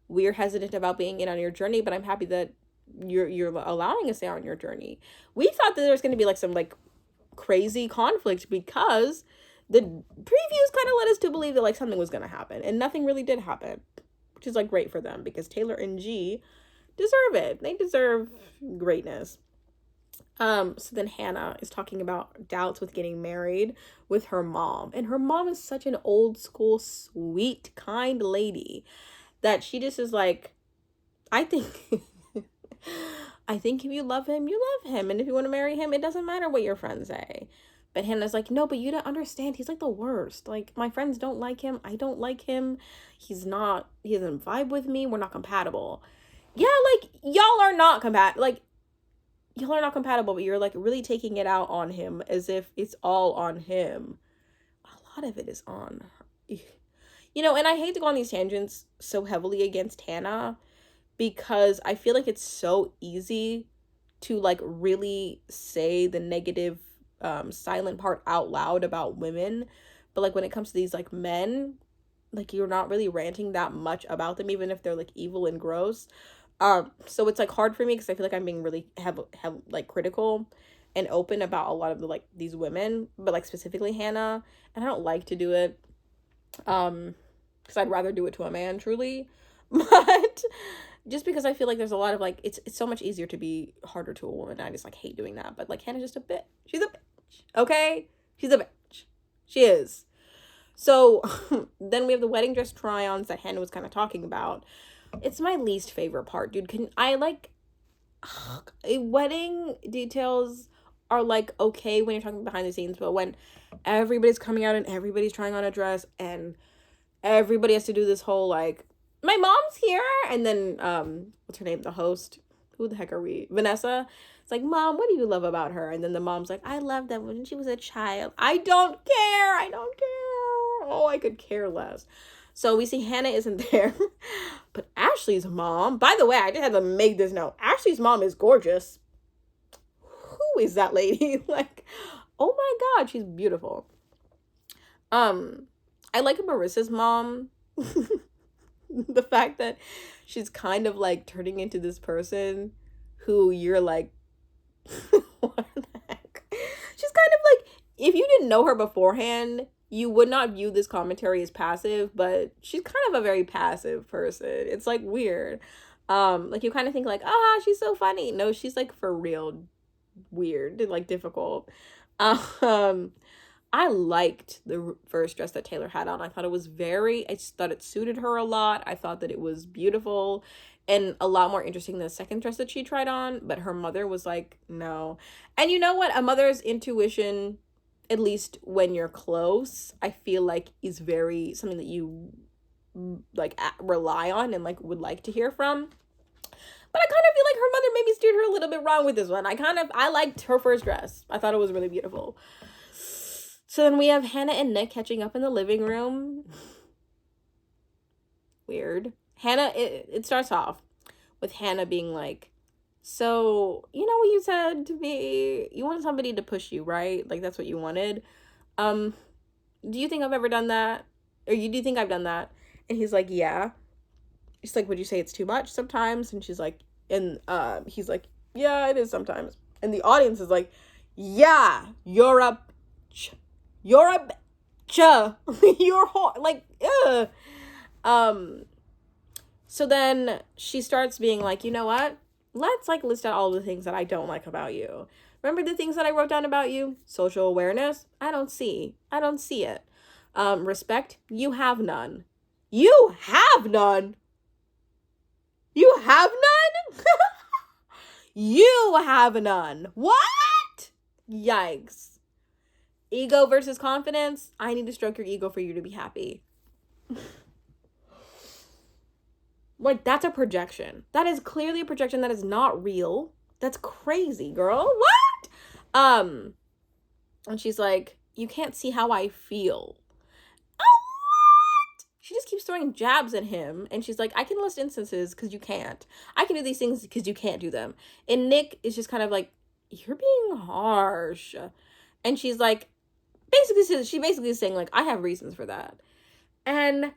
we're hesitant about being in on your journey, but I'm happy that you're allowing us out on your journey. We thought that there was going to be like some like crazy conflict, because the previews kind of led us to believe that like something was going to happen, and nothing really did happen, which is like great for them, because Taylor and G deserve it. They deserve greatness. So then Hannah is talking about doubts with getting married with her mom. And her mom is such an old school, sweet, kind lady that she just is like, I think, I think if you love him, you love him. And if you want to marry him, it doesn't matter what your friends say. But Hannah's like, no, but you don't understand. He's like the worst. Like, my friends don't like him. I don't like him. He doesn't vibe with me. We're not compatible. Yeah, like, y'all are not compatible. Like, y'all are not compatible, but you're like really taking it out on him as if it's all on him. A lot of it is on her. And I hate to go on these tangents so heavily against Hannah, because I feel like it's so easy to like really say the negative silent part out loud about women, but like when it comes to these like men, like you're not really ranting that much about them, even if they're like evil and gross. So it's like hard for me, because I feel like I'm being really have like critical and open about a lot of the like these women, but like specifically Hannah, and I don't like to do it, because I'd rather do it to a man, truly, but just because I feel like there's a lot of like, it's so much easier to be harder to a woman. I just like hate doing that, but like Hannah's just a bitch. She's a bitch, okay? She's a bitch. She is. So then we have the wedding dress try-ons that Hannah was kind of talking about. It's my least favorite part, dude. Wedding details are like okay when you're talking behind the scenes, but when everybody's coming out and everybody's trying on a dress and everybody has to do this whole like, my mom's here, and then what's her name, the host, who the heck are we, Vanessa, it's like, Mom, what do you love about her? And then the mom's like, I love that when she was a child. I don't care. Oh, I could care less. So we see Hannah isn't there, but Ashley's mom, by the way, I just had to make this note, Ashley's mom is gorgeous. Who is that lady? Like, oh my God, she's beautiful. I like Marissa's mom. The fact that she's kind of like turning into this person who you're like, what the heck? She's kind of like, if you didn't know her beforehand, you would not view this commentary as passive, but she's kind of a very passive person. It's like weird. Like you kind of think like, ah, she's so funny. No, she's like for real weird and like difficult. Um, I liked the first dress that Taylor had on. I thought it was I thought it suited her a lot. I thought that it was beautiful and a lot more interesting than the second dress that she tried on. But her mother was like, no. And you know what? A mother's intuition, at least when you're close, I feel like is very something that you like rely on and like would like to hear from. But I kind of feel like her mother maybe steered her a little bit wrong with this one. I liked her first dress. I thought it was really beautiful. So then we have Hannah and Nick catching up in the living room. Weird. Hannah, it starts off with Hannah being like, so, you know what you said to me? You wanted somebody to push you, right? Like, that's what you wanted. Do you think I've ever done that? Or do you think I've done that? And he's like, yeah. She's like, would you say it's too much sometimes? And she's like, and he's like, yeah, it is sometimes. And the audience is like, yeah, you're a bitch. You're like, ugh. So then she starts being like, you know what? Let's like list out all the things that I don't like about you. Remember the things that I wrote down about you? Social awareness? I don't see it. Respect? You have none. You have none. You have none? You have none. What? Yikes. Ego versus confidence? I need to stroke your ego for you to be happy. Like, that's a projection. That is clearly a projection that is not real. That's crazy, girl. What? And she's like, you can't see how I feel. What? She just keeps throwing jabs at him. And she's like, I can list instances because you can't. I can do these things because you can't do them. And Nick is just kind of like, you're being harsh. And she's like, she basically is saying, like, I have reasons for that. And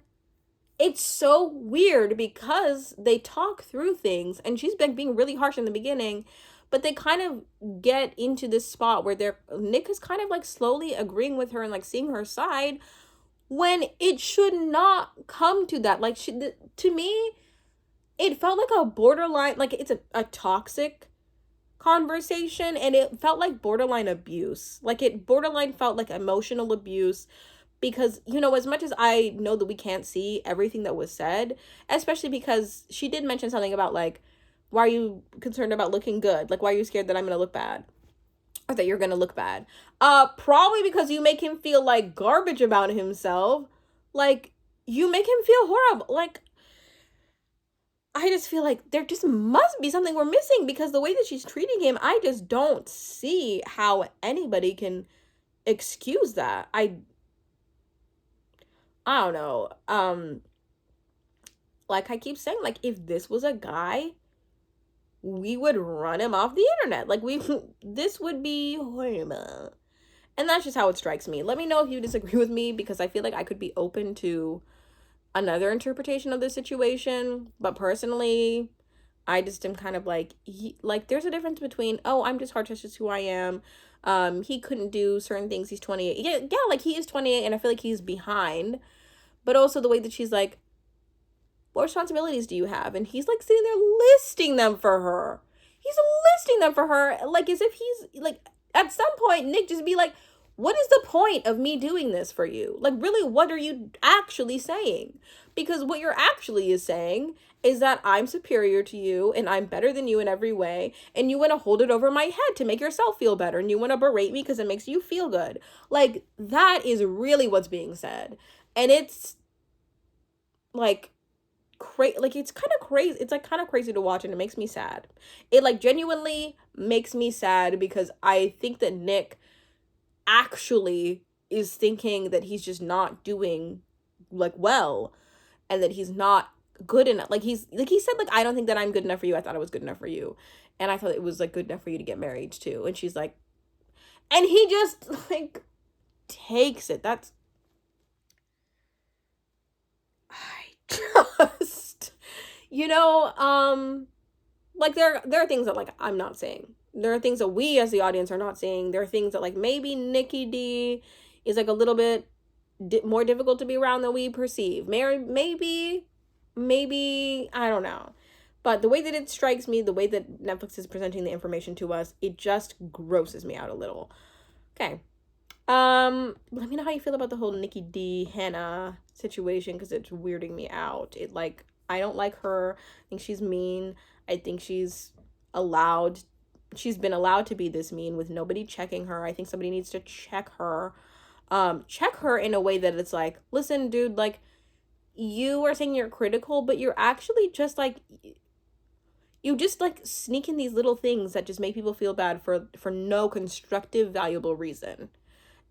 it's so weird because they talk through things and she's been being really harsh in the beginning, but they kind of get into this spot where Nick is kind of like slowly agreeing with her and like seeing her side when it should not come to that. Like, to me, it felt like a borderline, like it's a toxic conversation, and it felt like borderline abuse. Like, it borderline felt like emotional abuse. Because, you know, as much as I know that we can't see everything that was said, especially because she did mention something about, like, why are you concerned about looking good? Like, why are you scared that I'm going to look bad? Or that you're going to look bad? Probably because you make him feel like garbage about himself. Like, you make him feel horrible. Like, I just feel like there just must be something we're missing, because the way that she's treating him, I just don't see how anybody can excuse that. I don't know. Like I keep saying, like, if this was a guy, we would run him off the internet. Like, this would be horrible. And that's just how it strikes me. Let me know if you disagree with me, because I feel like I could be open to another interpretation of the situation. But personally, I just am kind of like, there's a difference between, oh, I'm just harsh, that's just who I am. He couldn't do certain things. He's 28. Yeah, like, he is 28, and I feel like he's behind. But also the way that she's like, what responsibilities do you have? And he's like sitting there listing them for her. He's listing them for her, like, as if he's like, at some point, Nick just be like, what is the point of me doing this for you? Like, really, what are you actually saying? Because what you're actually is saying is that I'm superior to you and I'm better than you in every way, and you want to hold it over my head to make yourself feel better, and you want to berate me because it makes you feel good. Like, that is really what's being said. And it's like like, it's kind of crazy. It's like kind of crazy to watch, and it makes me sad. It like genuinely makes me sad, because I think that Nick actually is thinking that he's just not doing like well, and that he's not good enough. Like, he said, like, I don't think that I'm good enough for you. I thought I was good enough for you, and I thought it was like good enough for you to get married to. And she's like, and he just like takes it. That's, I just, you know, like, there are things that, like, I'm not saying. There are things that we as the audience are not saying. There are things that, like, maybe Nikki D is like a little bit more difficult to be around than we perceive. Maybe, I don't know. But the way that it strikes me, the way that Netflix is presenting the information to us, it just grosses me out a little. Okay. Let me know how you feel about the whole Nikki D Hannah situation, because it's weirding me out. I don't like her. I think she's mean. I think she's been allowed to be this mean with nobody checking her. I think somebody needs to check her. Check her in a way that it's like, listen, dude, like, you are saying you're critical, but you're actually just like, you just like sneak in these little things that just make people feel bad for no constructive, valuable reason.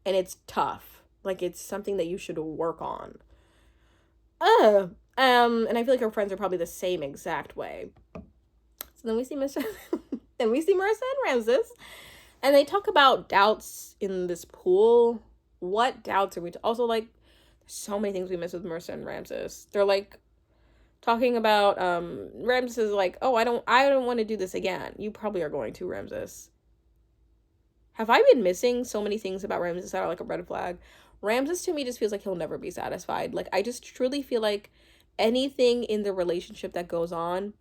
And it's tough. Like, it's something that you should work on. And I feel like our friends are probably the same exact way. So then we see Marissa and Ramses, and they talk about doubts in this pool. What doubts are we also, like, there's so many things we miss with Marissa and Ramses. They're like talking about Ramses is like, oh, I don't want to do this again. You probably are going to, Ramses. Have I been missing so many things about Ramses that are like a red flag? Ramses to me just feels like he'll never be satisfied. Like, I just truly feel like anything in the relationship that goes on,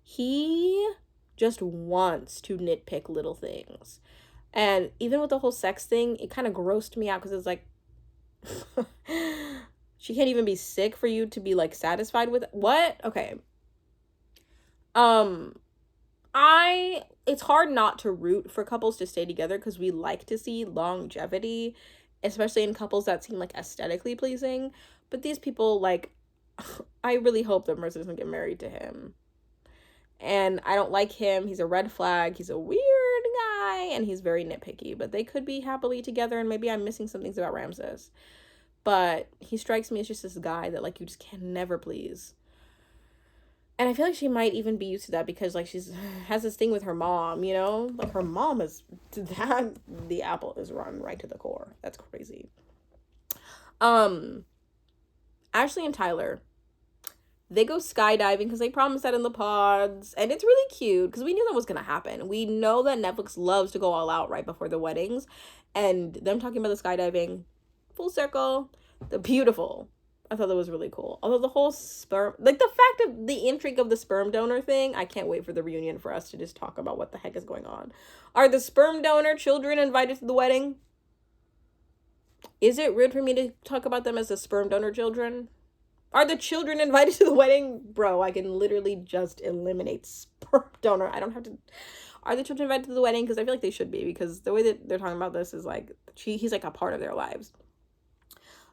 he just wants to nitpick little things. And even with the whole sex thing, it kind of grossed me out because it's like, she can't even be sick for you to be like satisfied with what? Okay. It's hard not to root for couples to stay together because we like to see longevity, especially in couples that seem like aesthetically pleasing. But these people, like, I really hope that Marissa doesn't get married to him. And I don't like him. He's a red flag. He's a weird guy, and he's very nitpicky. But they could be happily together, and maybe I'm missing some things about Ramses. But he strikes me as just this guy that, like, you just can never please. And I feel like she might even be used to that because, like, has this thing with her mom, you know? Like, her mom is, that, the apple is run right to the core. That's crazy. Ashley and Tyler, they go skydiving because they promised that in the pods. And it's really cute because we knew that was going to happen. We know that Netflix loves to go all out right before the weddings. And them talking about the skydiving, full circle, the beautiful. I thought that was really cool. Although the whole sperm, like the fact of the intrigue of the sperm donor thing, I can't wait for the reunion for us to just talk about what the heck is going on. Are the sperm donor children invited to the wedding? Is it rude for me to talk about them as the sperm donor children? Are the children invited to the wedding? Bro, I can literally just eliminate sperm donor. I don't have to. Are the children invited to the wedding? Because I feel like they should be, because the way that they're talking about this is like, he's like a part of their lives.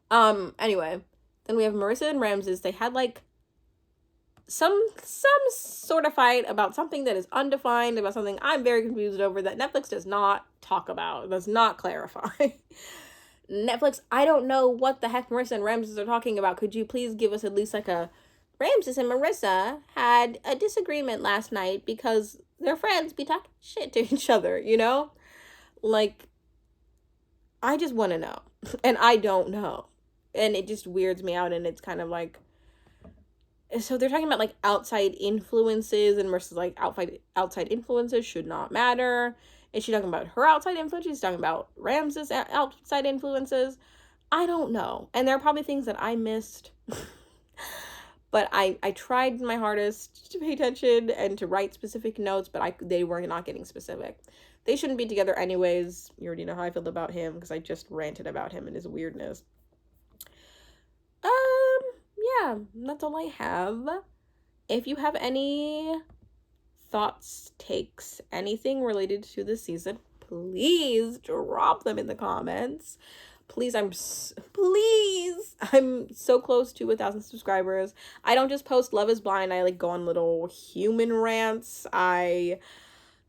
Anyway. Then we have Marissa and Ramses. They had like some sort of fight about something that is undefined, about something I'm very confused over that Netflix does not talk about, does not clarify. Netflix, I don't know what the heck Marissa and Ramses are talking about. Could you please give us at least like a, Ramses and Marissa had a disagreement last night because their friends be talking shit to each other, you know? Like, I just want to know. And I don't know. And it just weirds me out, and it's kind of like, so they're talking about like outside influences, and Marissa's like, outside influences should not matter. Is she talking about her outside influences? She's talking about Ramses' outside influences. I don't know. And there are probably things that I missed. But I tried my hardest to pay attention and to write specific notes, but they were not getting specific. They shouldn't be together anyways. You already know how I feel about him because I just ranted about him and his weirdness. Yeah, that's all I have. If you have any thoughts, takes, anything related to this season, please drop them in the comments. Please, I'm so close to 1,000 subscribers. I don't just post Love is Blind. I like go on little human rants. I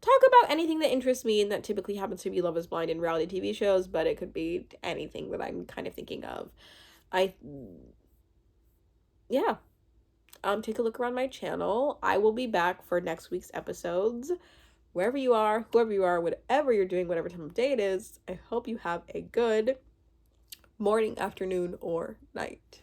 talk about anything that interests me, and that typically happens to be Love is Blind in reality TV shows, but it could be anything that I'm kind of thinking of. Take a look around my channel. I will be back for next week's episodes. Wherever you are, whoever you are, whatever you're doing, whatever time of day it is, I hope you have a good morning, afternoon, or night.